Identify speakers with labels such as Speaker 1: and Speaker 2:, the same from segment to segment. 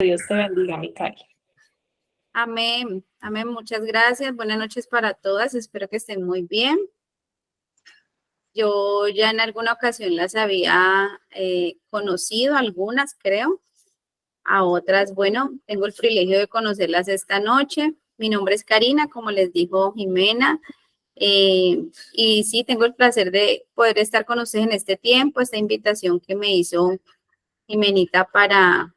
Speaker 1: Dios te bendiga, Micaela.
Speaker 2: Amén, amén, muchas gracias. Buenas noches para todas, espero que estén muy bien. Yo ya en alguna ocasión las había conocido, algunas creo, a otras, bueno, tengo el privilegio de conocerlas esta noche. Mi nombre es Karina, como les dijo Jimena, y sí, tengo el placer de poder estar con ustedes en este tiempo, esta invitación que me hizo Jimenita para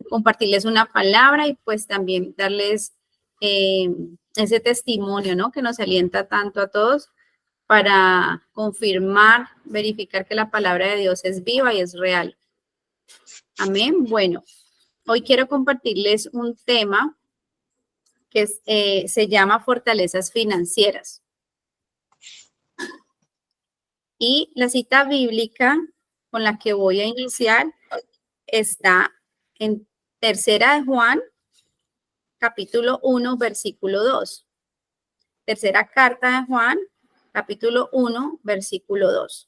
Speaker 2: compartirles una palabra y pues también darles ese testimonio, ¿no? Que nos alienta tanto a todos para confirmar, verificar que la palabra de Dios es viva y es real. Amén. Bueno, hoy quiero compartirles un tema que se llama fortalezas financieras. Y la cita bíblica con la que voy a iniciar está en Tercera de Juan, capítulo 1, versículo 2. Tercera carta de Juan, capítulo 1, versículo 2.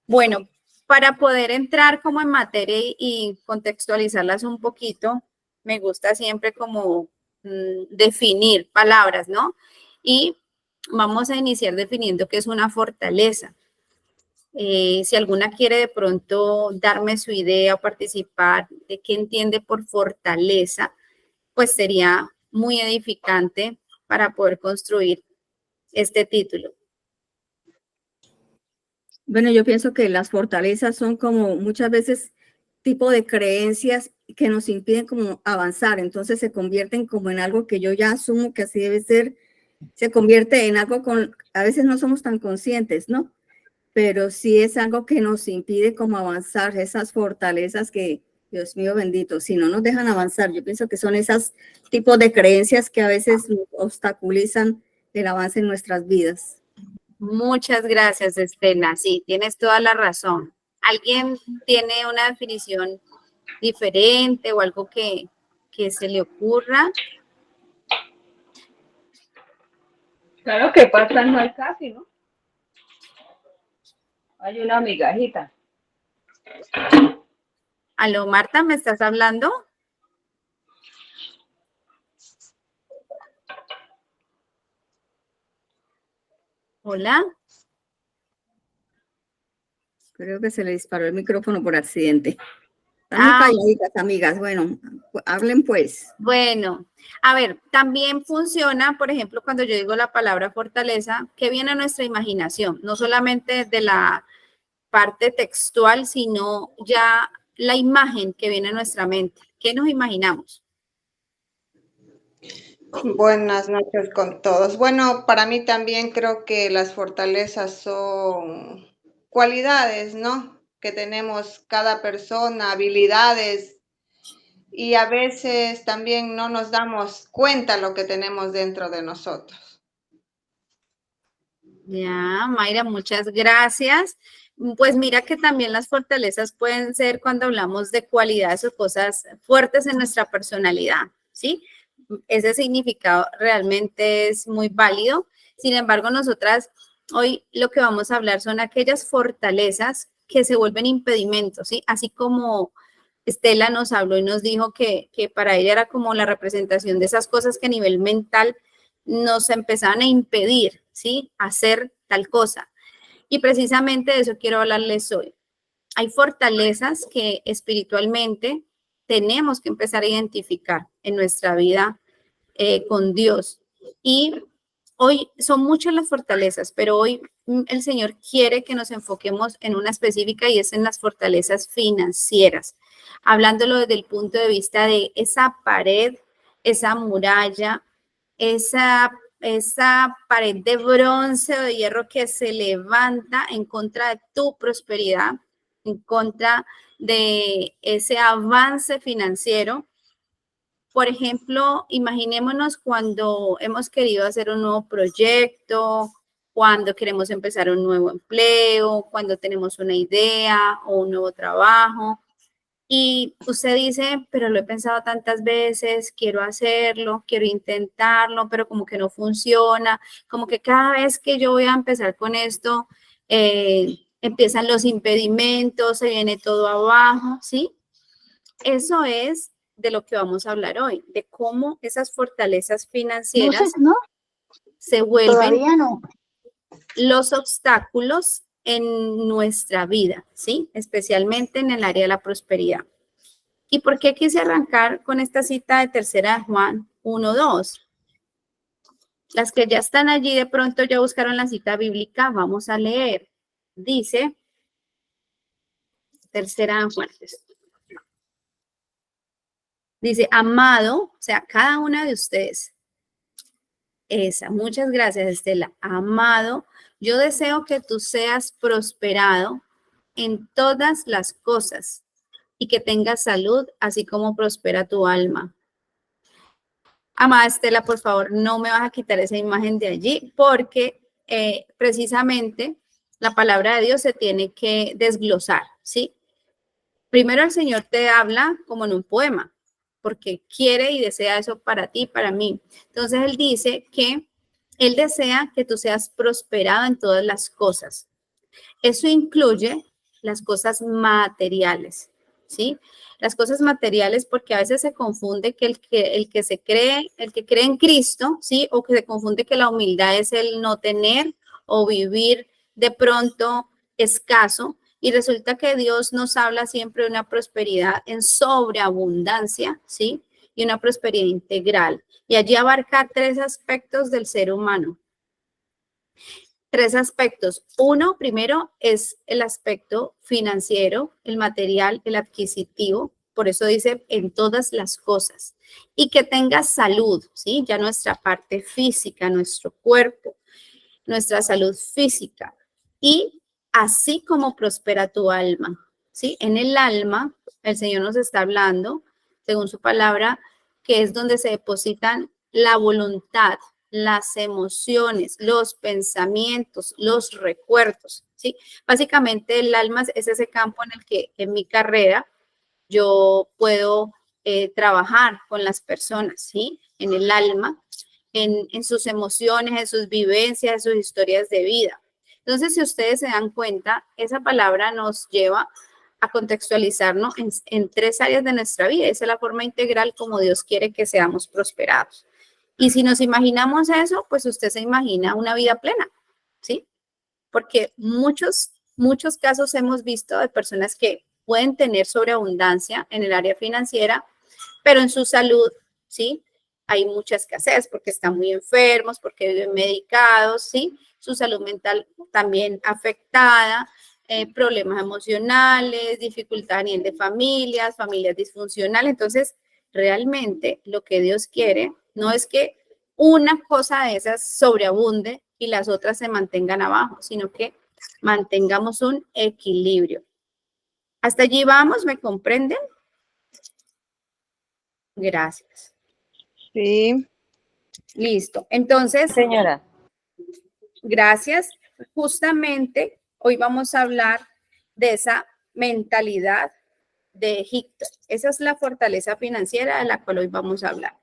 Speaker 2: Bueno, para poder entrar como en materia y contextualizarlas un poquito, me gusta siempre como definir palabras, ¿no? Y vamos a iniciar definiendo qué es una fortaleza. Si alguna quiere de pronto darme su idea o participar de qué entiende por fortaleza, pues sería muy edificante para poder construir este título.
Speaker 3: Bueno, yo pienso que las fortalezas son como muchas veces tipo de creencias que nos impiden como avanzar, entonces se convierten como en algo que yo ya asumo que así debe ser, se convierte en algo con, a veces no somos tan conscientes, ¿no? Pero sí es algo que nos impide como avanzar, esas fortalezas que, Dios mío bendito, si no nos dejan avanzar, yo pienso que son esos tipos de creencias que a veces nos obstaculizan el avance en nuestras vidas.
Speaker 2: Muchas gracias, Estela. Sí, tienes toda la razón. ¿Alguien tiene una definición diferente o algo que se le ocurra?
Speaker 1: Claro que pasa, no hay casi, ¿no? Hay una migajita.
Speaker 2: Aló, Marta, ¿me estás hablando? Hola.
Speaker 3: Creo que se le disparó el micrófono por accidente. Están muy calladitas, amigas. Bueno, hablen pues.
Speaker 2: Bueno, a ver, también funciona, por ejemplo, cuando yo digo la palabra fortaleza, que viene a nuestra imaginación, no solamente de la parte textual, sino ya la imagen que viene a nuestra mente. ¿Qué nos imaginamos?
Speaker 4: Buenas noches con todos. Bueno, para mí también creo que las fortalezas son cualidades, ¿no? Que tenemos cada persona, habilidades, y a veces también no nos damos cuenta lo que tenemos dentro de nosotros.
Speaker 2: Ya, Mayra, muchas gracias. Pues mira que también las fortalezas pueden ser cuando hablamos de cualidades o cosas fuertes en nuestra personalidad, ¿sí? Ese significado realmente es muy válido. Sin embargo, nosotras hoy lo que vamos a hablar son aquellas fortalezas que se vuelven impedimentos, ¿sí? Así como Estela nos habló y nos dijo que para ella era como la representación de esas cosas que a nivel mental nos empezaban a impedir, ¿sí? Hacer tal cosa. Y precisamente de eso quiero hablarles hoy. Hay fortalezas que espiritualmente tenemos que empezar a identificar en nuestra vida con Dios. Y hoy son muchas las fortalezas, pero hoy el Señor quiere que nos enfoquemos en una específica y es en las fortalezas financieras, hablándolo desde el punto de vista de esa pared, esa muralla, esa pared de bronce o de hierro que se levanta en contra de tu prosperidad, en contra de ese avance financiero. Por ejemplo, imaginémonos cuando hemos querido hacer un nuevo proyecto, cuando queremos empezar un nuevo empleo, cuando tenemos una idea o un nuevo trabajo. Y usted dice, pero lo he pensado tantas veces, quiero hacerlo, quiero intentarlo, pero como que no funciona, como que cada vez que yo voy a empezar con esto, empiezan los impedimentos, se viene todo abajo, ¿sí? Eso es de lo que vamos a hablar hoy, de cómo esas fortalezas financieras
Speaker 1: ¿no?
Speaker 2: se vuelven
Speaker 1: Todavía no.
Speaker 2: los obstáculos en nuestra vida, ¿sí? Especialmente en el área de la prosperidad. ¿Y por qué quise arrancar con esta cita de tercera de Juan 1:2? Las que ya están allí de pronto ya buscaron la cita bíblica, vamos a leer. Dice, tercera de Juan. Dice, amado, o sea, cada una de ustedes. Muchas gracias, Estela. Amado, yo deseo que tú seas prosperado en todas las cosas y que tengas salud, así como prospera tu alma. Amada Estela, por favor, no me vas a quitar esa imagen de allí porque precisamente la palabra de Dios se tiene que desglosar, ¿sí? Primero el Señor te habla como en un poema, porque quiere y desea eso para ti, para mí. Entonces Él dice que Él desea que tú seas prosperado en todas las cosas. Eso incluye las cosas materiales, ¿sí? Las cosas materiales, porque a veces se confunde que el que cree en Cristo, ¿sí? O que se confunde que la humildad es el no tener o vivir de pronto escaso. Y resulta que Dios nos habla siempre de una prosperidad en sobreabundancia, ¿sí? Y una prosperidad integral. Y allí abarca 3 aspectos del ser humano. 3 aspectos. Uno, primero, es el aspecto financiero, el material, el adquisitivo. Por eso dice en todas las cosas. Y que tengas salud, ¿sí? Ya nuestra parte física, nuestro cuerpo, nuestra salud física. Y así como prospera tu alma, ¿sí? En el alma, el Señor nos está hablando, según su palabra, que es donde se depositan la voluntad, las emociones, los pensamientos, los recuerdos, ¿sí? Básicamente el alma es ese campo en el que en mi carrera yo puedo trabajar con las personas, ¿sí? En el alma, en sus emociones, en sus vivencias, en sus historias de vida. Entonces, si ustedes se dan cuenta, esa palabra nos lleva a contextualizarnos en 3 áreas de nuestra vida. Esa es la forma integral como Dios quiere que seamos prosperados. Y si nos imaginamos eso, pues usted se imagina una vida plena, ¿sí? Porque muchos casos hemos visto de personas que pueden tener sobreabundancia en el área financiera, pero en su salud, ¿sí? Hay mucha escasez porque están muy enfermos, porque viven medicados, ¿sí? Su salud mental también afectada, problemas emocionales, dificultad a nivel de familias disfuncionales. Entonces, realmente lo que Dios quiere no es que una cosa de esas sobreabunde y las otras se mantengan abajo, sino que mantengamos un equilibrio. Hasta allí vamos, ¿me comprenden? Gracias.
Speaker 5: Sí.
Speaker 2: Listo. Entonces,
Speaker 5: Señora.
Speaker 2: gracias. Justamente hoy vamos a hablar de esa mentalidad de Egipto. Esa es la fortaleza financiera de la cual hoy vamos a hablar.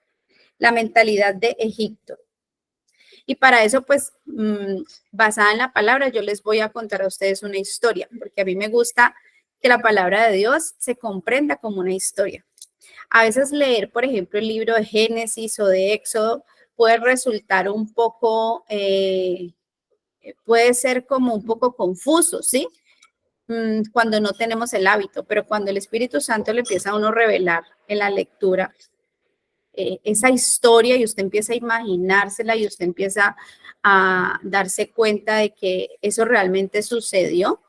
Speaker 2: La mentalidad de Egipto. Y para eso, pues, basada en la palabra, yo les voy a contar a ustedes una historia, porque a mí me gusta que la palabra de Dios se comprenda como una historia. A veces leer, por ejemplo, el libro de Génesis o de Éxodo puede resultar un poco, puede ser como un poco confuso, ¿sí? Cuando no tenemos el hábito, pero cuando el Espíritu Santo le empieza a uno revelar en la lectura esa historia y usted empieza a imaginársela y usted empieza a darse cuenta de que eso realmente sucedió,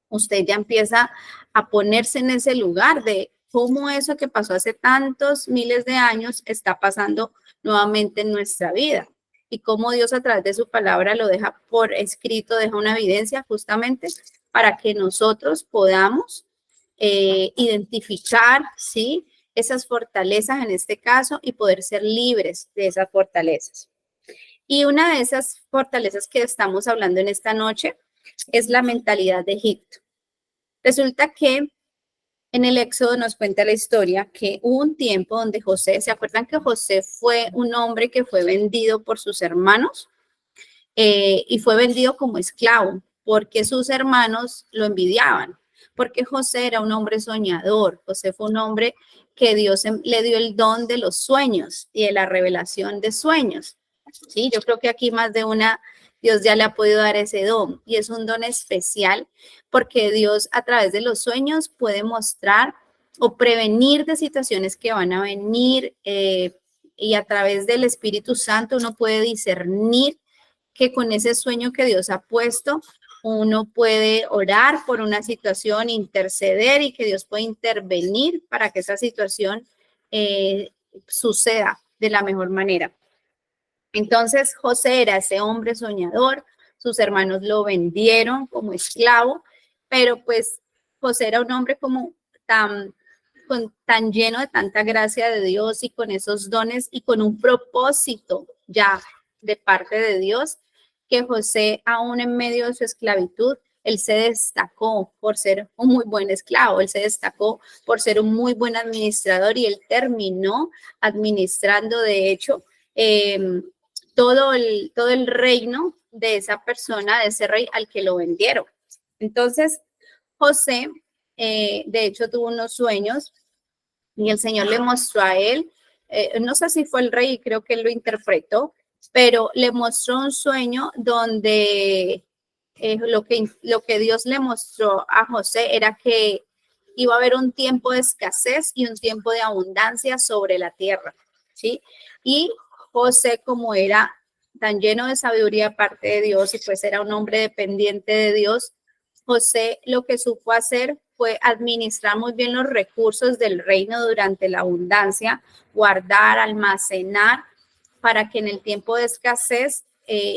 Speaker 2: usted ya empieza a ponerse en ese lugar de cómo eso que pasó hace tantos miles de años está pasando nuevamente en nuestra vida y cómo Dios a través de su palabra lo deja por escrito, deja una evidencia justamente para que nosotros podamos identificar, ¿sí? Esas fortalezas en este caso y poder ser libres de esas fortalezas. Y una de esas fortalezas que estamos hablando en esta noche es la mentalidad de Egipto. Resulta que en el Éxodo nos cuenta la historia que hubo un tiempo donde José, ¿se acuerdan que José fue un hombre que fue vendido por sus hermanos? Y fue vendido como esclavo. porque sus hermanos lo envidiaban, porque José era un hombre soñador. José fue un hombre que Dios le dio el don de los sueños y de la revelación de sueños. Sí, yo creo que aquí más de una, Dios ya le ha podido dar ese don, y es un don especial porque Dios a través de los sueños puede mostrar o prevenir de situaciones que van a venir, y a través del Espíritu Santo uno puede discernir que con ese sueño que Dios ha puesto, uno puede orar por una situación, interceder, y que Dios puede intervenir para que esa situación suceda de la mejor manera. Entonces José era ese hombre soñador, sus hermanos lo vendieron como esclavo, pero pues José era un hombre como tan lleno de tanta gracia de Dios y con esos dones y con un propósito ya de parte de Dios, que José, aún en medio de su esclavitud, él se destacó por ser un muy buen esclavo, él se destacó por ser un muy buen administrador, y él terminó administrando, de hecho, todo el reino de esa persona, de ese rey al que lo vendieron. Entonces, José, de hecho, tuvo unos sueños y el Señor le mostró a él, no sé si fue el rey, creo que él lo interpretó, pero le mostró un sueño donde lo que Dios le mostró a José era que iba a haber un tiempo de escasez y un tiempo de abundancia sobre la tierra, ¿sí? Y José, como era tan lleno de sabiduría aparte de Dios y pues era un hombre dependiente de Dios, José lo que supo hacer fue administrar muy bien los recursos del reino durante la abundancia, guardar, almacenar, para que en el tiempo de escasez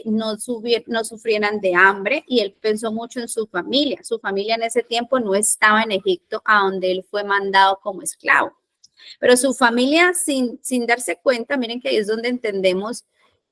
Speaker 2: no sufrieran de hambre, y él pensó mucho en su familia. Su familia en ese tiempo no estaba en Egipto, a donde él fue mandado como esclavo. Pero su familia, sin darse cuenta, miren que ahí es donde entendemos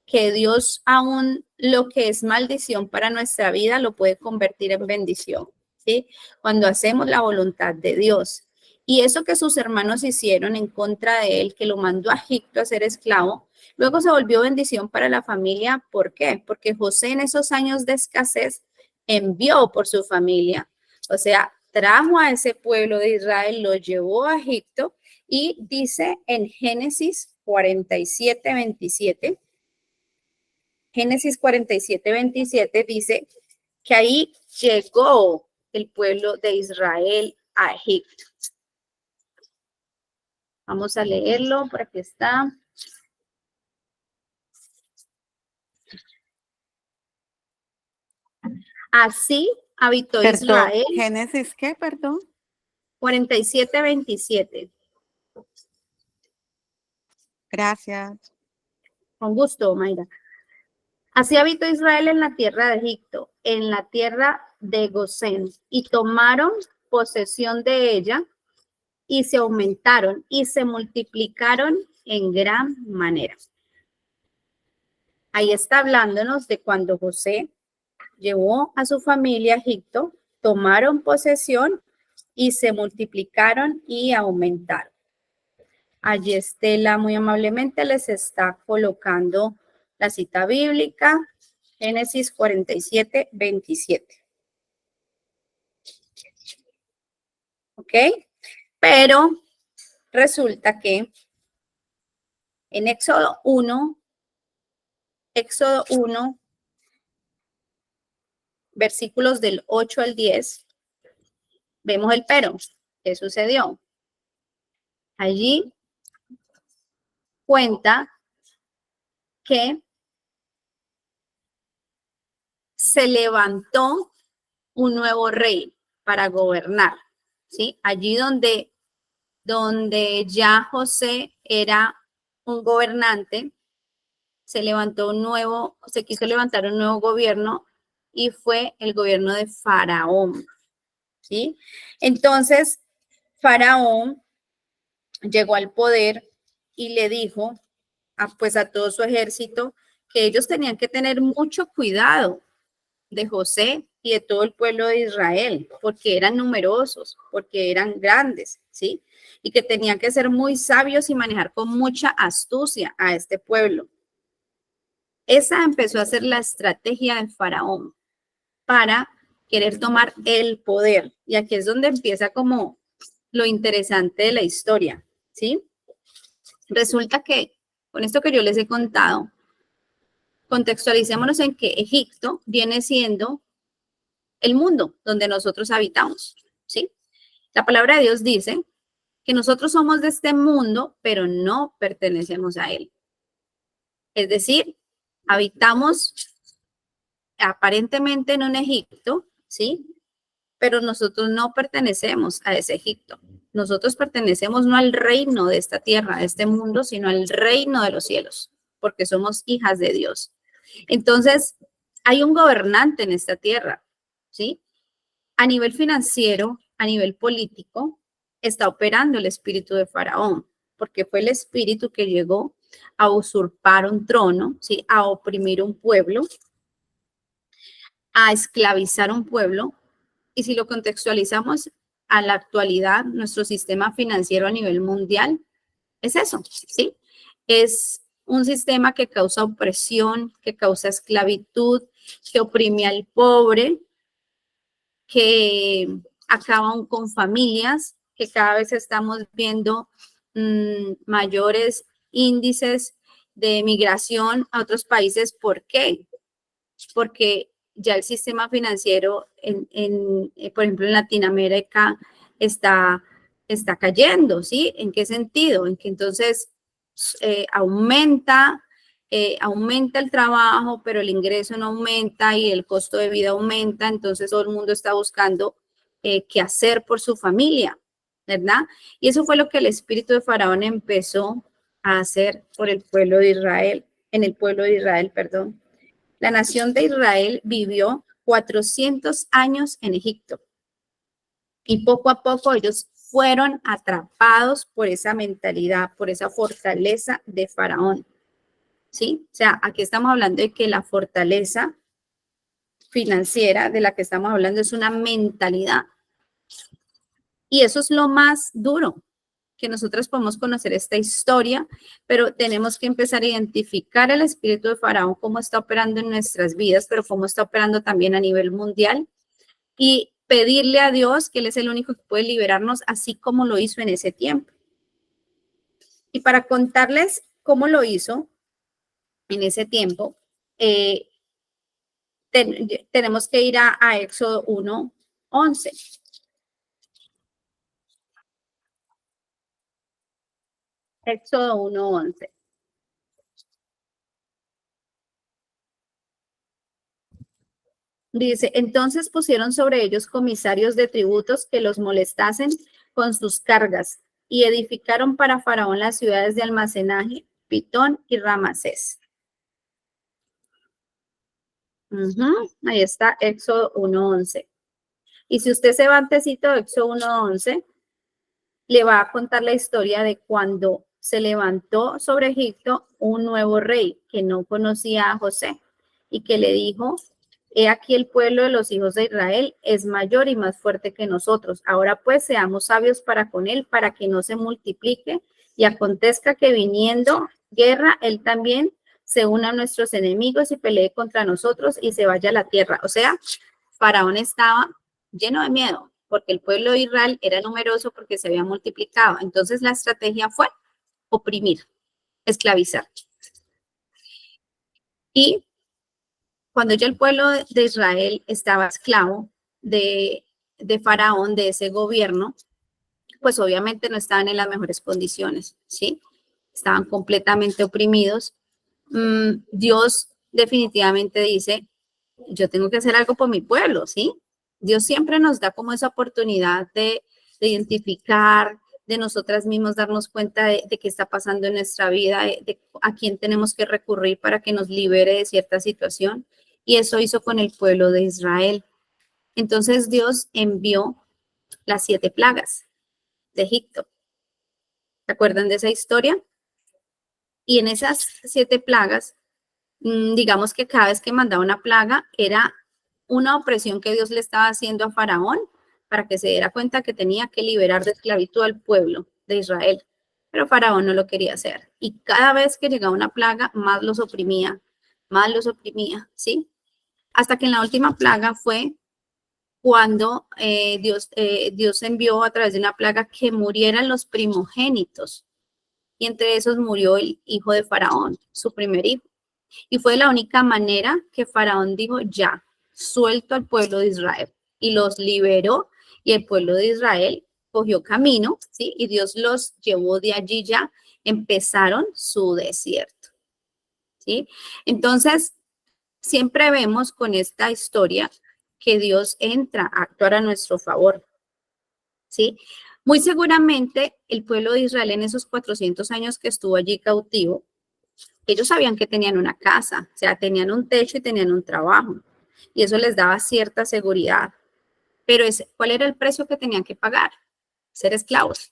Speaker 2: que Dios aún lo que es maldición para nuestra vida lo puede convertir en bendición, ¿sí? Cuando hacemos la voluntad de Dios. Y eso que sus hermanos hicieron en contra de él, que lo mandó a Egipto a ser esclavo, luego se volvió bendición para la familia. ¿Por qué? Porque José en esos años de escasez envió por su familia, o sea, trajo a ese pueblo de Israel, lo llevó a Egipto, y dice en Génesis 47, 27, Génesis 47, 27 dice que ahí llegó el pueblo de Israel a Egipto. Vamos a leerlo, por aquí está. Así habitó Israel.
Speaker 5: Génesis, ¿qué? Perdón.
Speaker 2: 47, 27.
Speaker 5: Gracias.
Speaker 2: Con gusto, Mayra. Así habitó Israel en la tierra de Egipto, en la tierra de Gosén, y tomaron posesión de ella, y se aumentaron y se multiplicaron en gran manera. Ahí está hablándonos de cuando José llevó a su familia a Egipto, tomaron posesión y se multiplicaron y aumentaron. Allí Estela muy amablemente les está colocando la cita bíblica, Génesis 47, 27. ¿Ok? Pero resulta que en Éxodo 1, versículos del 8 al 10, vemos el pero. ¿Qué sucedió? Allí cuenta que se levantó un nuevo rey para gobernar, ¿sí? Allí donde ya José era un gobernante, se quiso levantar un nuevo gobierno, y fue el gobierno de Faraón, ¿sí? Entonces, Faraón llegó al poder y le dijo a todo su ejército que ellos tenían que tener mucho cuidado de José y de todo el pueblo de Israel, porque eran numerosos, porque eran grandes, ¿sí? Y que tenían que ser muy sabios y manejar con mucha astucia a este pueblo. Esa empezó a ser la estrategia de Faraón para querer tomar el poder. Y aquí es donde empieza como lo interesante de la historia, ¿sí? Resulta que, con esto que yo les he contado, contextualicémonos en que Egipto viene siendo el mundo donde nosotros habitamos, ¿sí? La palabra de Dios dice que nosotros somos de este mundo, pero no pertenecemos a él. Es decir, habitamos aparentemente en un Egipto, ¿sí? Pero nosotros no pertenecemos a ese Egipto. Nosotros pertenecemos no al reino de esta tierra, de este mundo, sino al reino de los cielos, porque somos hijas de Dios. Entonces, hay un gobernante en esta tierra, ¿sí? A nivel financiero, a nivel político, está operando el espíritu de Faraón, porque fue el espíritu que llegó a usurpar un trono, ¿sí? A oprimir un pueblo, a esclavizar un pueblo. Y si lo contextualizamos a la actualidad, nuestro sistema financiero a nivel mundial es eso, ¿sí? Es un sistema que causa opresión, que causa esclavitud, que oprime al pobre, que acaban con familias, que cada vez estamos viendo mayores índices de migración a otros países. ¿Por qué? Porque ya el sistema financiero, por ejemplo, en Latinoamérica está cayendo, ¿sí? ¿En qué sentido? En que entonces aumenta el trabajo, pero el ingreso no aumenta y el costo de vida aumenta, entonces todo el mundo está buscando qué hacer por su familia, ¿verdad? Y eso fue lo que el espíritu de Faraón empezó a hacer por el pueblo de Israel, en el pueblo de Israel, perdón. La nación de Israel vivió 400 años en Egipto y poco a poco ellos fueron atrapados por esa mentalidad, por esa fortaleza de Faraón, ¿sí? O sea, aquí estamos hablando de que la fortaleza financiera de la que estamos hablando es una mentalidad. Y eso es lo más duro, que nosotros podemos conocer esta historia, pero tenemos que empezar a identificar el espíritu de Faraón, cómo está operando en nuestras vidas, pero cómo está operando también a nivel mundial, y pedirle a Dios que Él es el único que puede liberarnos, así como lo hizo en ese tiempo. Y para contarles cómo lo hizo en ese tiempo, tenemos que ir a Éxodo 1:11. Éxodo 1:11. Dice, entonces pusieron sobre ellos comisarios de tributos que los molestasen con sus cargas y edificaron para Faraón las ciudades de almacenaje, Pitón y Ramasés. Ahí está Éxodo 1:11. Y si usted se va antecito de Éxodo 1:11, le va a contar la historia de cuando se levantó sobre Egipto un nuevo rey que no conocía a José y que le dijo, he aquí el pueblo de los hijos de Israel es mayor y más fuerte que nosotros. Ahora pues seamos sabios para con él, para que no se multiplique y acontezca que viniendo guerra, él también se una a nuestros enemigos y pelee contra nosotros y se vaya a la tierra. O sea, Faraón estaba lleno de miedo porque el pueblo de Israel era numeroso porque se había multiplicado. Entonces la estrategia fue oprimir, esclavizar. Y cuando ya el pueblo de Israel estaba esclavo de Faraón, de ese gobierno, pues obviamente no estaban en las mejores condiciones, ¿sí? Estaban completamente oprimidos. Dios definitivamente dice, yo tengo que hacer algo por mi pueblo, ¿sí? Dios siempre nos da como esa oportunidad de identificar, de nosotras mismas darnos cuenta de qué está pasando en nuestra vida, de a quién tenemos que recurrir para que nos libere de cierta situación. Y eso hizo con el pueblo de Israel. Entonces Dios envió las 7 plagas de Egipto. ¿Se acuerdan de esa historia? Y en esas 7 plagas, digamos que cada vez que mandaba una plaga era una opresión que Dios le estaba haciendo a Faraón para que se diera cuenta que tenía que liberar de esclavitud al pueblo de Israel. Pero Faraón no lo quería hacer. Y cada vez que llegaba una plaga, más los oprimía, ¿sí? Hasta que en la última plaga fue cuando Dios envió a través de una plaga que murieran los primogénitos. Y entre esos murió el hijo de Faraón, su primer hijo. Y fue la única manera que Faraón dijo, ya, suelto al pueblo de Israel. Y los liberó y el pueblo de Israel cogió camino, ¿sí? Y Dios los llevó de allí ya, empezaron su desierto, ¿sí? Entonces, siempre vemos con esta historia que Dios entra a actuar a nuestro favor, ¿sí? Muy seguramente el pueblo de Israel en esos 400 años que estuvo allí cautivo, ellos sabían que tenían una casa, o sea, tenían un techo y tenían un trabajo, y eso les daba cierta seguridad. Pero ¿cuál era el precio que tenían que pagar? Ser esclavos,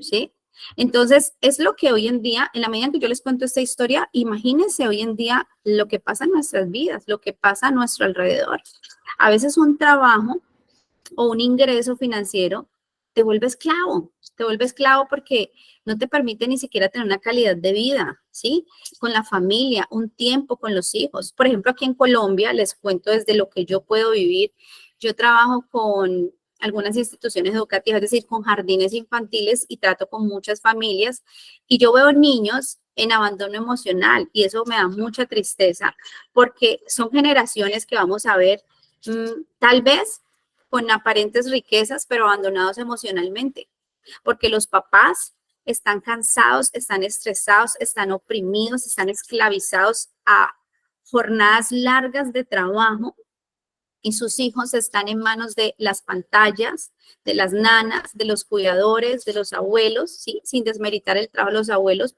Speaker 2: ¿sí? Entonces, es lo que hoy en día, en la medida en que yo les cuento esta historia, imagínense hoy en día lo que pasa en nuestras vidas, lo que pasa a nuestro alrededor. A veces un trabajo o un ingreso financiero te vuelve esclavo porque no te permite ni siquiera tener una calidad de vida, ¿sí? Con la familia, un tiempo con los hijos. Por ejemplo, aquí en Colombia, les cuento desde lo que yo puedo vivir. Yo trabajo con algunas instituciones educativas, es decir, con jardines infantiles y trato con muchas familias y yo veo niños en abandono emocional y eso me da mucha tristeza porque son generaciones que vamos a ver tal vez con aparentes riquezas, pero abandonados emocionalmente, porque los papás están cansados, están estresados, están oprimidos, están esclavizados a jornadas largas de trabajo y sus hijos están en manos de las pantallas, de las nanas, de los cuidadores, de los abuelos, ¿sí? Sin desmeritar el trabajo de los abuelos,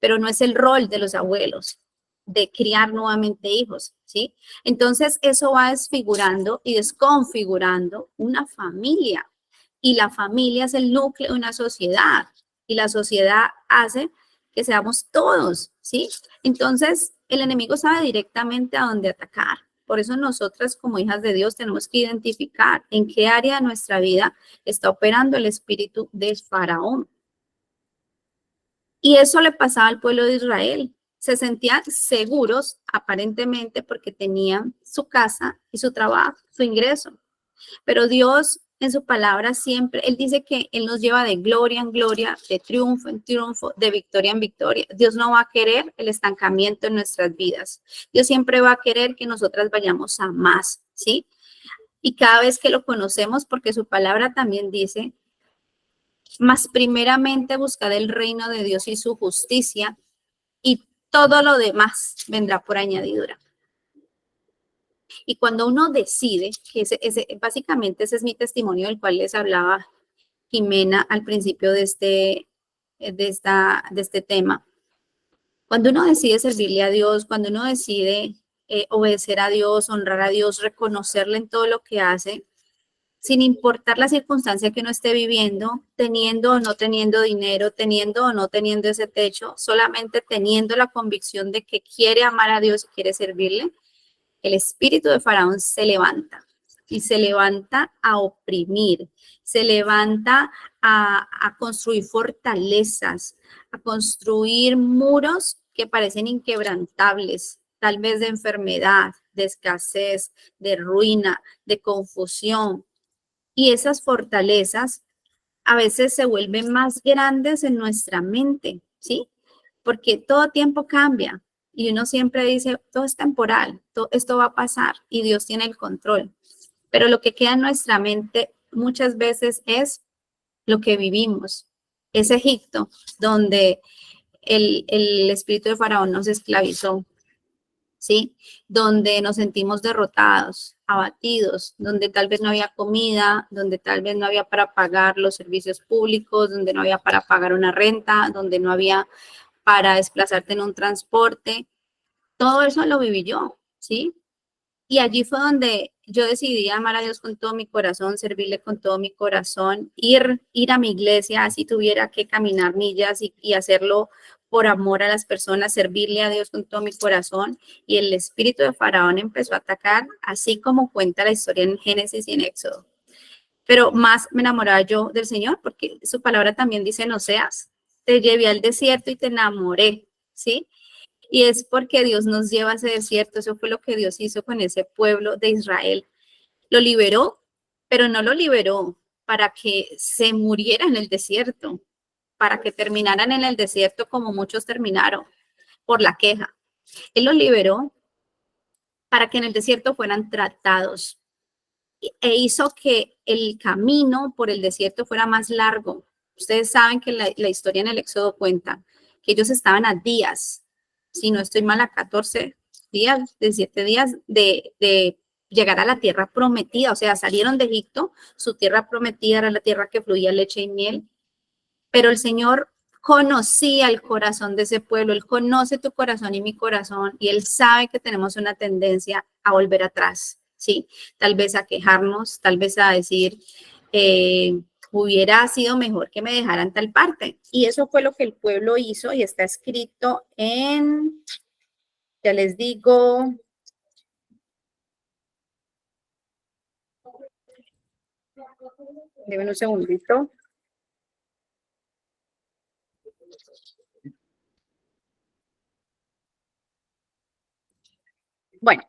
Speaker 2: pero no es el rol de los abuelos de criar nuevamente hijos, ¿sí? Entonces, eso va desfigurando y desconfigurando una familia. Y la familia es el núcleo de una sociedad. Y la sociedad hace que seamos todos, ¿sí? Entonces, el enemigo sabe directamente a dónde atacar. Por eso nosotras como hijas de Dios tenemos que identificar en qué área de nuestra vida está operando el espíritu de Faraón. Y eso le pasaba al pueblo de Israel. Se sentían seguros aparentemente porque tenían su casa y su trabajo, su ingreso. Pero Dios en su palabra siempre, Él dice que Él nos lleva de gloria en gloria, de triunfo en triunfo, de victoria en victoria. Dios no va a querer el estancamiento en nuestras vidas. Dios siempre va a querer que nosotras vayamos a más, ¿sí? Y cada vez que lo conocemos, porque su palabra también dice, mas primeramente buscad el reino de Dios y su justicia, y todo lo demás vendrá por añadidura. Y cuando uno decide, que básicamente ese es mi testimonio del cual les hablaba Jimena al principio de este tema, cuando uno decide servirle a Dios, cuando uno decide obedecer a Dios, honrar a Dios, reconocerle en todo lo que hace, sin importar la circunstancia que uno esté viviendo, teniendo o no teniendo dinero, teniendo o no teniendo ese techo, solamente teniendo la convicción de que quiere amar a Dios y quiere servirle, el espíritu de Faraón se levanta y se levanta a oprimir, se levanta a construir fortalezas, a construir muros que parecen inquebrantables, tal vez de enfermedad, de escasez, de ruina, de confusión. Y esas fortalezas a veces se vuelven más grandes en nuestra mente, ¿sí? Porque todo tiempo cambia y uno siempre dice, todo es temporal, esto va a pasar y Dios tiene el control. Pero lo que queda en nuestra mente muchas veces es lo que vivimos. Es Egipto, donde el espíritu de Faraón nos esclavizó, ¿sí? Donde nos sentimos derrotados, abatidos, donde tal vez no había comida, donde tal vez no había para pagar los servicios públicos, donde no había para pagar una renta, donde no había para desplazarte en un transporte. Todo eso lo viví yo, ¿sí? Y allí fue donde yo decidí amar a Dios con todo mi corazón, servirle con todo mi corazón, ir a mi iglesia, así tuviera que caminar millas y hacerlo por amor a las personas, servirle a Dios con todo mi corazón. Y el espíritu de Faraón empezó a atacar, así como cuenta la historia en Génesis y en Éxodo. Pero más me enamoraba yo del Señor, porque su palabra también dice en Oseas, te llevé al desierto y te enamoré, ¿sí? Y es porque Dios nos lleva a ese desierto, eso fue lo que Dios hizo con ese pueblo de Israel. Lo liberó, pero no lo liberó para que se muriera en el desierto, para que terminaran en el desierto como muchos terminaron por la queja. Él los liberó para que en el desierto fueran tratados e hizo que el camino por el desierto fuera más largo. Ustedes saben que la historia en el Éxodo cuenta que ellos estaban a días, si no estoy mal, a 14 días, 17 días de llegar a la tierra prometida. O sea, salieron de Egipto, su tierra prometida era la tierra que fluía leche y miel, pero el Señor conocía el corazón de ese pueblo, Él conoce tu corazón y mi corazón, y Él sabe que tenemos una tendencia a volver atrás, ¿sí? Tal vez a quejarnos, tal vez a decir, hubiera sido mejor que me dejaran tal parte. Y eso fue lo que el pueblo hizo y está escrito en, ya les digo, denme un segundito. Bueno,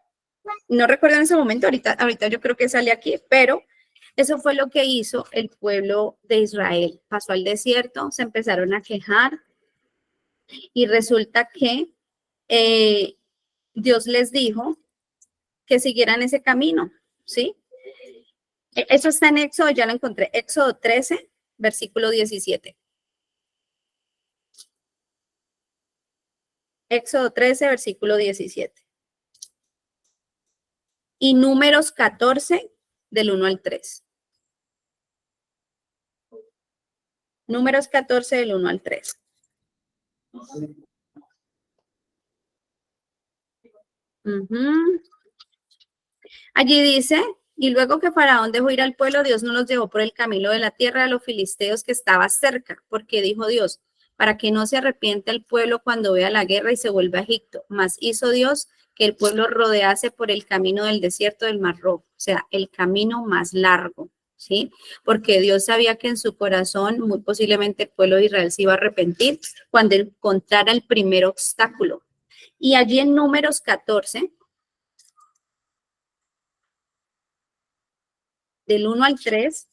Speaker 2: no recuerdo en ese momento, ahorita yo creo que sale aquí, pero eso fue lo que hizo el pueblo de Israel. Pasó al desierto, se empezaron a quejar y resulta que Dios les dijo que siguieran ese camino, ¿sí? Eso está en Éxodo, ya lo encontré, Éxodo 13, versículo 17. Éxodo 13, versículo 17. Y Números 14, del 1 al 3. Números 14, del 1 al 3. Allí dice, y luego que Faraón dejó ir al pueblo, Dios no los llevó por el camino de la tierra de los filisteos que estaba cerca, porque dijo Dios, para que no se arrepiente el pueblo cuando vea la guerra y se vuelva a Egipto. Mas hizo Dios que el pueblo rodease por el camino del desierto del Mar Rojo, o sea, el camino más largo, ¿sí? Porque Dios sabía que en su corazón muy posiblemente el pueblo de Israel se iba a arrepentir cuando encontrara el primer obstáculo. Y allí en Números 14, del 1 al 3,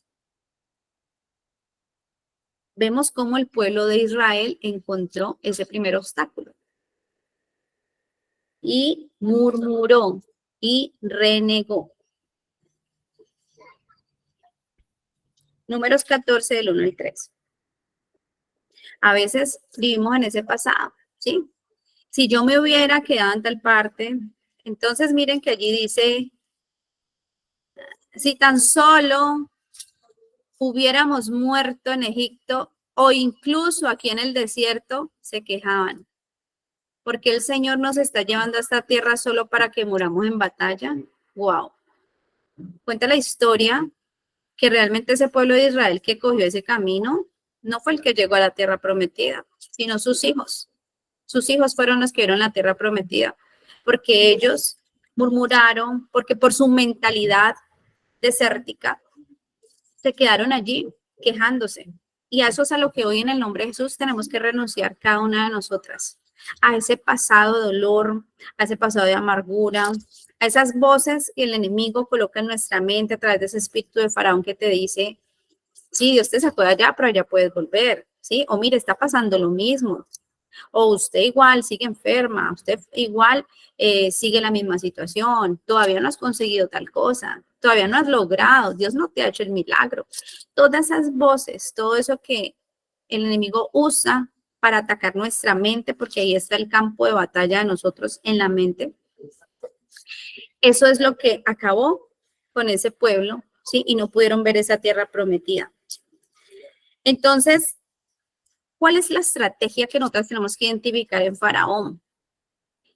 Speaker 2: vemos cómo el pueblo de Israel encontró ese primer obstáculo. Y murmuró y renegó. Números 14, del 1 al 3. A veces vivimos en ese pasado, ¿sí? Si yo me hubiera quedado en tal parte, entonces miren que allí dice, si tan solo hubiéramos muerto en Egipto o incluso aquí en el desierto, se quejaban. ¿Por qué el Señor nos está llevando a esta tierra solo para que muramos en batalla? Wow. Cuenta la historia que realmente ese pueblo de Israel que cogió ese camino no fue el que llegó a la tierra prometida, sino sus hijos. Sus hijos fueron los que vieron la tierra prometida, porque ellos murmuraron, porque por su mentalidad desértica se quedaron allí quejándose. Y a eso es a lo que hoy en el nombre de Jesús tenemos que renunciar cada una de nosotras, a ese pasado de dolor, a ese pasado de amargura, a esas voces que el enemigo coloca en nuestra mente a través de ese espíritu de Faraón que te dice, sí, Dios te sacó de allá, pero allá puedes volver, ¿sí? O mire, está pasando lo mismo. O usted igual sigue enferma, usted igual sigue la misma situación, todavía no has conseguido tal cosa, todavía no has logrado, Dios no te ha hecho el milagro. Todas esas voces, todo eso que el enemigo usa para atacar nuestra mente, porque ahí está el campo de batalla de nosotros en la mente. Eso es lo que acabó con ese pueblo, ¿sí? Y no pudieron ver esa tierra prometida. Entonces, ¿cuál es la estrategia que nosotros tenemos que identificar en Faraón?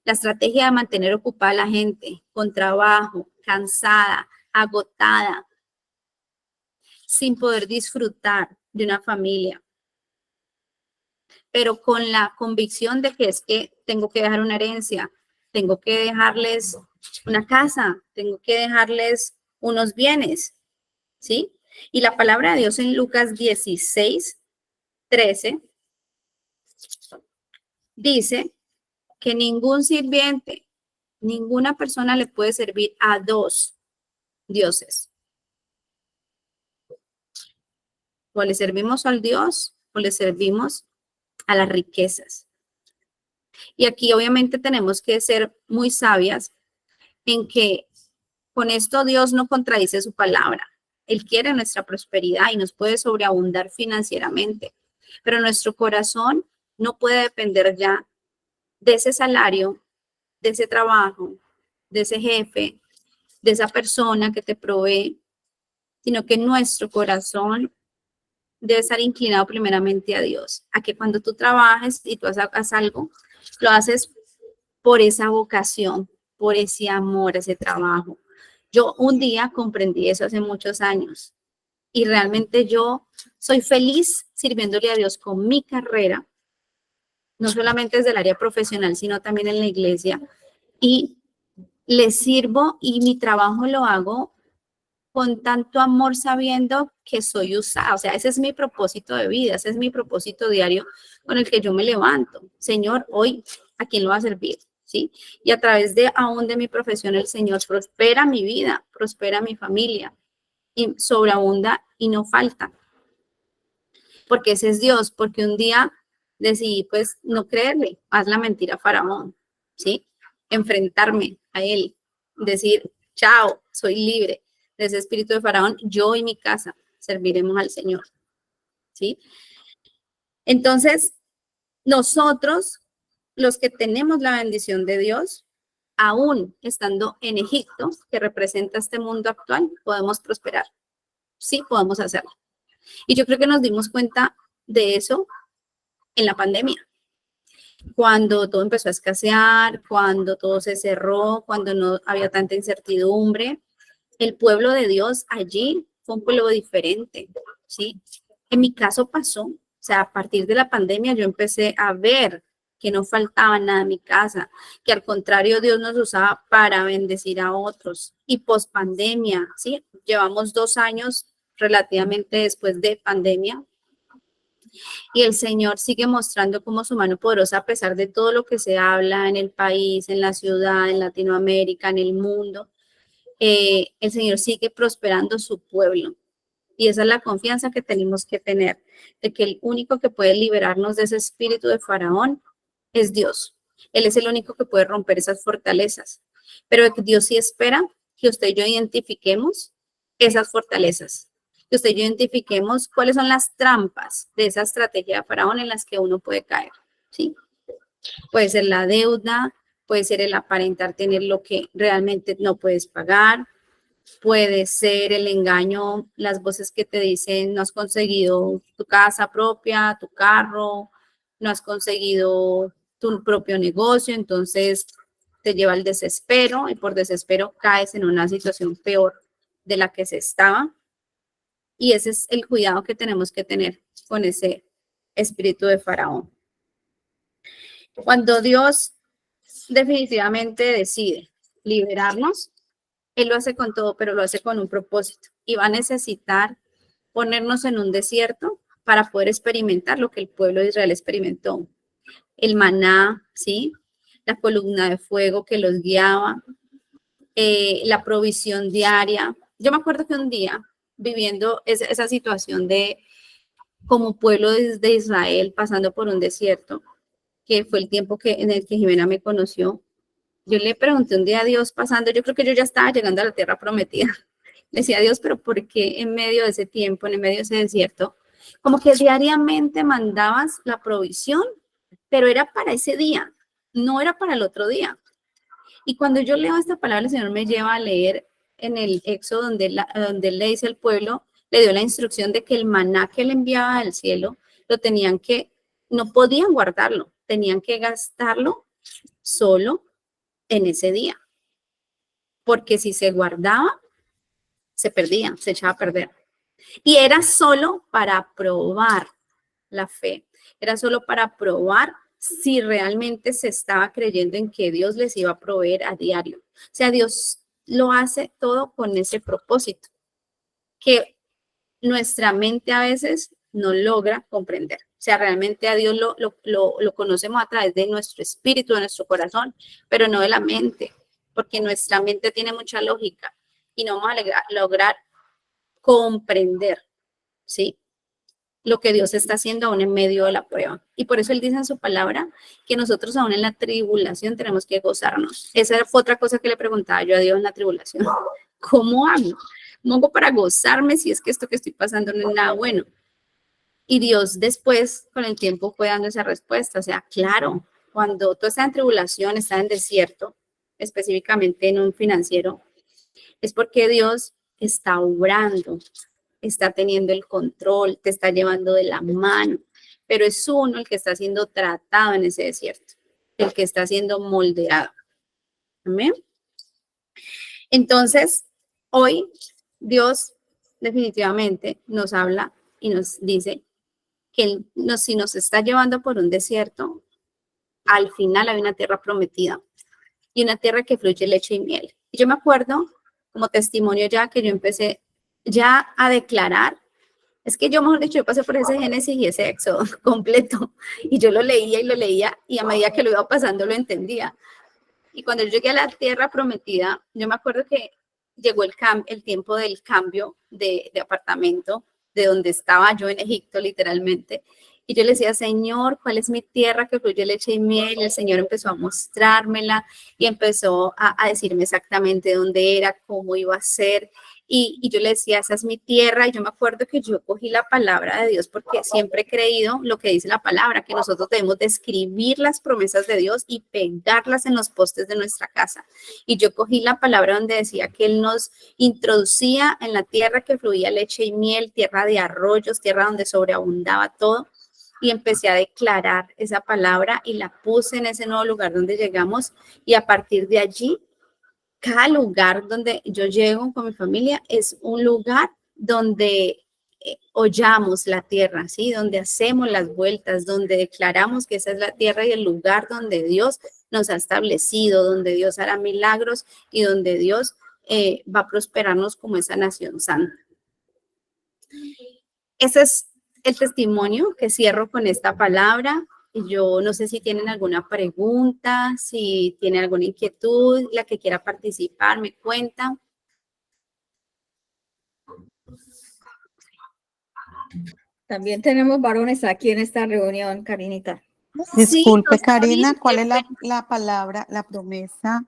Speaker 2: La estrategia de mantener ocupada a la gente con trabajo, cansada, agotada, sin poder disfrutar de una familia, pero con la convicción de que es que tengo que dejar una herencia, tengo que dejarles una casa, tengo que dejarles unos bienes, ¿sí? Y la palabra de Dios en Lucas 16, 13 dice que ningún sirviente, ninguna persona le puede servir a dos, dioses. O le servimos al Dios o le servimos a las riquezas. Y aquí obviamente tenemos que ser muy sabias en que con esto Dios no contradice su palabra. Él quiere nuestra prosperidad y nos puede sobreabundar financieramente, pero nuestro corazón no puede depender ya de ese salario, de ese trabajo, de ese jefe, de esa persona que te provee, sino que nuestro corazón debe estar inclinado primeramente a Dios, a que cuando tú trabajes y tú hagas algo, lo haces por esa vocación, por ese amor, ese trabajo. Yo un día comprendí eso hace muchos años y realmente yo soy feliz sirviéndole a Dios con mi carrera, no solamente desde el área profesional, sino también en la iglesia. Y le sirvo y mi trabajo lo hago con tanto amor sabiendo que soy usada. O sea, ese es mi propósito de vida, ese es mi propósito diario con el que yo me levanto. Señor, hoy, ¿a quién lo va a servir? ¿Sí? Y a través de aún de mi profesión, el Señor prospera mi vida, prospera mi familia y sobreabunda y no falta. Porque ese es Dios, porque un día decidí pues no creerle, haz la mentira a Faraón, ¿sí? Enfrentarme a él, decir, chao, soy libre de ese espíritu de Faraón, yo y mi casa serviremos al Señor, ¿sí? Entonces, nosotros, los que tenemos la bendición de Dios, aún estando en Egipto, que representa este mundo actual, podemos prosperar. Sí, podemos hacerlo. Y yo creo que nos dimos cuenta de eso en la pandemia, cuando todo empezó a escasear, cuando todo se cerró, cuando no había tanta incertidumbre. El pueblo de Dios allí fue un pueblo diferente, ¿sí? En mi caso pasó, o sea, a partir de la pandemia yo empecé a ver que no faltaba nada en mi casa, que al contrario Dios nos usaba para bendecir a otros. Y post pandemia, ¿sí? Llevamos 2 años relativamente después de pandemia y el Señor sigue mostrando como su mano poderosa a pesar de todo lo que se habla en el país, en la ciudad, en Latinoamérica, en el mundo. El Señor sigue prosperando su pueblo. Y esa es la confianza que tenemos que tener, de que el único que puede liberarnos de ese espíritu de Faraón es Dios. Él es el único que puede romper esas fortalezas. Pero Dios sí espera que usted y yo identifiquemos esas fortalezas, que usted y yo identifiquemos cuáles son las trampas de esa estrategia de Faraón en las que uno puede caer, ¿sí? Puede ser la deuda, puede ser el aparentar tener lo que realmente no puedes pagar, puede ser el engaño, las voces que te dicen no has conseguido tu casa propia, tu carro, no has conseguido tu propio negocio, entonces te lleva al desespero y por desespero caes en una situación peor de la que se estaba. Y ese es el cuidado que tenemos que tener con ese espíritu de Faraón. Cuando Dios definitivamente decide liberarnos, Él lo hace con todo, pero lo hace con un propósito. Y va a necesitar ponernos en un desierto para poder experimentar lo que el pueblo de Israel experimentó. El maná, ¿sí? La columna de fuego que los guiaba, la provisión diaria. Yo me acuerdo que un día, viviendo esa situación de como pueblo de Israel, pasando por un desierto, que fue el tiempo en el que Jimena me conoció, yo le pregunté un día a Dios pasando, yo creo que yo ya estaba llegando a la tierra prometida. Le decía a Dios, pero ¿por qué en medio de ese tiempo, en medio de ese desierto, como que diariamente mandabas la provisión, pero era para ese día, no era para el otro día? Y cuando yo leo esta palabra, el Señor me lleva a leer en el Éxodo, donde él le dice al pueblo, le dio la instrucción de que el maná que le enviaba del cielo, no podían guardarlo, tenían que gastarlo solo en ese día, porque si se guardaba, se perdía, se echaba a perder. Y era solo para probar la fe, era solo para probar si realmente se estaba creyendo en que Dios les iba a proveer a diario. O sea, Dios lo hace todo con ese propósito, que nuestra mente a veces no logra comprender. O sea, realmente a Dios lo conocemos a través de nuestro espíritu, de nuestro corazón, pero no de la mente, porque nuestra mente tiene mucha lógica y no vamos a lograr comprender, ¿sí? Lo que Dios está haciendo aún en medio de la prueba. Y por eso Él dice en su palabra que nosotros aún en la tribulación tenemos que gozarnos. Esa fue otra cosa que le preguntaba yo a Dios en la tribulación. ¿Cómo hago? ¿Cómo hago para gozarme si es que esto que estoy pasando no es nada bueno? Y Dios después, con el tiempo, fue dando esa respuesta. O sea, claro, cuando tú estás en tribulación, estás en desierto, específicamente en un financiero, es porque Dios está obrando, está teniendo el control, te está llevando de la mano, pero es uno el que está siendo tratado en ese desierto, el que está siendo moldeado. Amén. Entonces, hoy Dios definitivamente nos habla y nos dice que si nos está llevando por un desierto, al final hay una tierra prometida y una tierra que fluye leche y miel. Y yo me acuerdo, como testimonio ya, que yo empecé ya a declarar, es que yo, mejor dicho, yo pasé por ese Génesis y ese Éxodo completo, y yo lo leía, y a medida que lo iba pasando lo entendía. Y cuando yo llegué a la tierra prometida, yo me acuerdo que llegó el tiempo del cambio de apartamento, de donde estaba yo en Egipto, literalmente. Y yo le decía, Señor, ¿cuál es mi tierra que fluye leche y miel? Y el Señor empezó a mostrármela y empezó a decirme exactamente dónde era, cómo iba a ser. Y yo le decía, esa es mi tierra. Y yo me acuerdo que yo cogí la palabra de Dios porque siempre he creído lo que dice la palabra, que nosotros debemos de escribir las promesas de Dios y pegarlas en los postes de nuestra casa. Y yo cogí la palabra donde decía que Él nos introducía en la tierra que fluía leche y miel, tierra de arroyos, tierra donde sobreabundaba todo. Y empecé a declarar esa palabra y la puse en ese nuevo lugar donde llegamos. Y a partir de allí, cada lugar donde yo llego con mi familia es un lugar donde hollamos la tierra, ¿sí? Donde hacemos las vueltas, donde declaramos que esa es la tierra y el lugar donde Dios nos ha establecido, donde Dios hará milagros y donde Dios va a prosperarnos como esa nación santa. Ese es el testimonio que cierro con esta palabra. Yo no sé si tienen alguna pregunta, si tienen alguna inquietud, la que quiera participar, me cuenta.
Speaker 3: También tenemos varones aquí en esta reunión, Karinita.
Speaker 5: Disculpe,
Speaker 2: Sí,
Speaker 5: Karina, ¿cuál es la palabra, la promesa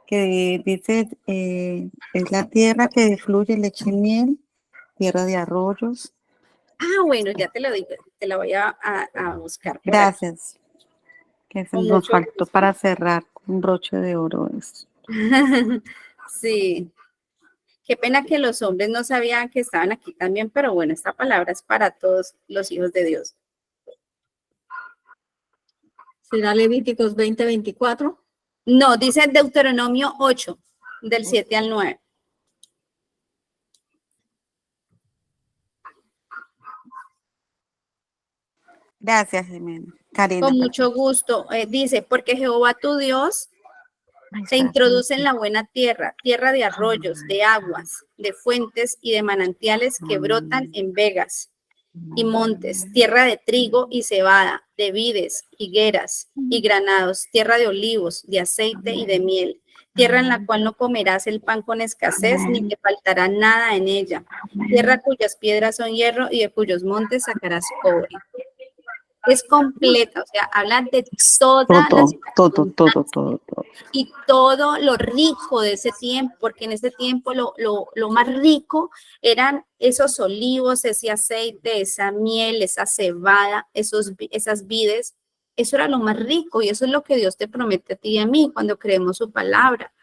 Speaker 5: que dice, es la tierra que fluye leche y miel, tierra de arroyos?
Speaker 2: Ah, bueno, ya te lo digo, te la voy a buscar por aquí.
Speaker 5: Gracias. Que
Speaker 2: Con
Speaker 5: nos
Speaker 2: mucho
Speaker 5: faltó
Speaker 2: gusto.
Speaker 5: para cerrar con un broche de oro.
Speaker 2: Sí, qué pena que los hombres no sabían que estaban aquí también, pero bueno, esta palabra es para todos los hijos de Dios.
Speaker 3: ¿Será Levíticos 20:24?
Speaker 2: No, dice Deuteronomio 8, del 7 al 9.
Speaker 5: Gracias, Jimena. Karina.
Speaker 2: Con mucho gusto. Dice, porque Jehová tu Dios te introduce en la buena tierra, tierra de arroyos, de aguas, de fuentes y de manantiales que brotan en vegas y montes, tierra de trigo y cebada, de vides, higueras y granados, tierra de olivos, de aceite y de miel, tierra en la cual no comerás el pan con escasez, ni te faltará nada en ella, tierra cuyas piedras son hierro y de cuyos montes sacarás cobre. Es completa, o sea, habla de
Speaker 5: Todo.
Speaker 2: y todo lo rico de ese tiempo, porque en ese tiempo lo más rico eran esos olivos, ese aceite, esa miel, esa cebada, esas vides. Eso era lo más rico y eso es lo que Dios te promete a ti y a mí cuando creemos su palabra,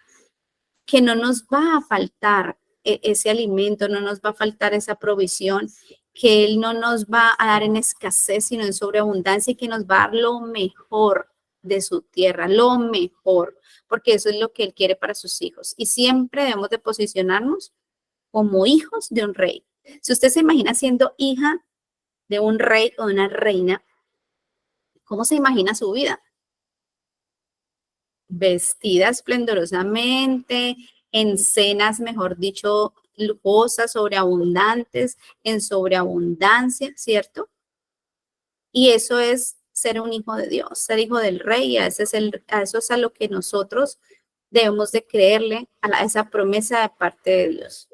Speaker 2: que no nos va a faltar ese alimento, no nos va a faltar esa provisión, que Él no nos va a dar en escasez, sino en sobreabundancia y que nos va a dar lo mejor de su tierra, lo mejor, porque eso es lo que Él quiere para sus hijos. Y siempre debemos de posicionarnos como hijos de un rey. Si usted se imagina siendo hija de un rey o de una reina, ¿cómo se imagina su vida? Vestida esplendorosamente, en cenas, mejor dicho, lujosas, sobreabundantes, en sobreabundancia, ¿cierto? Y eso es ser un hijo de Dios, ser hijo del rey, y a eso es a lo que nosotros debemos de creerle a esa promesa de parte de Dios,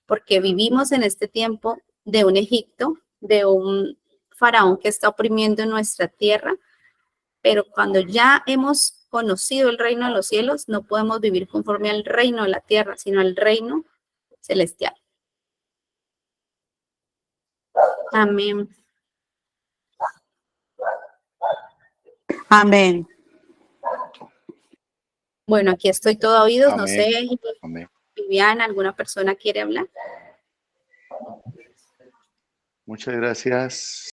Speaker 2: porque vivimos en este tiempo de un Egipto, de un faraón que está oprimiendo nuestra tierra, pero cuando ya hemos conocido el reino de los cielos, no podemos vivir conforme al reino de la tierra, sino al reino celestial. Amén.
Speaker 5: Amén.
Speaker 2: Bueno, aquí estoy todo oídos, no
Speaker 6: Amén.
Speaker 2: sé,
Speaker 6: Amén.
Speaker 2: Viviana, ¿alguna persona quiere hablar?
Speaker 6: Muchas gracias.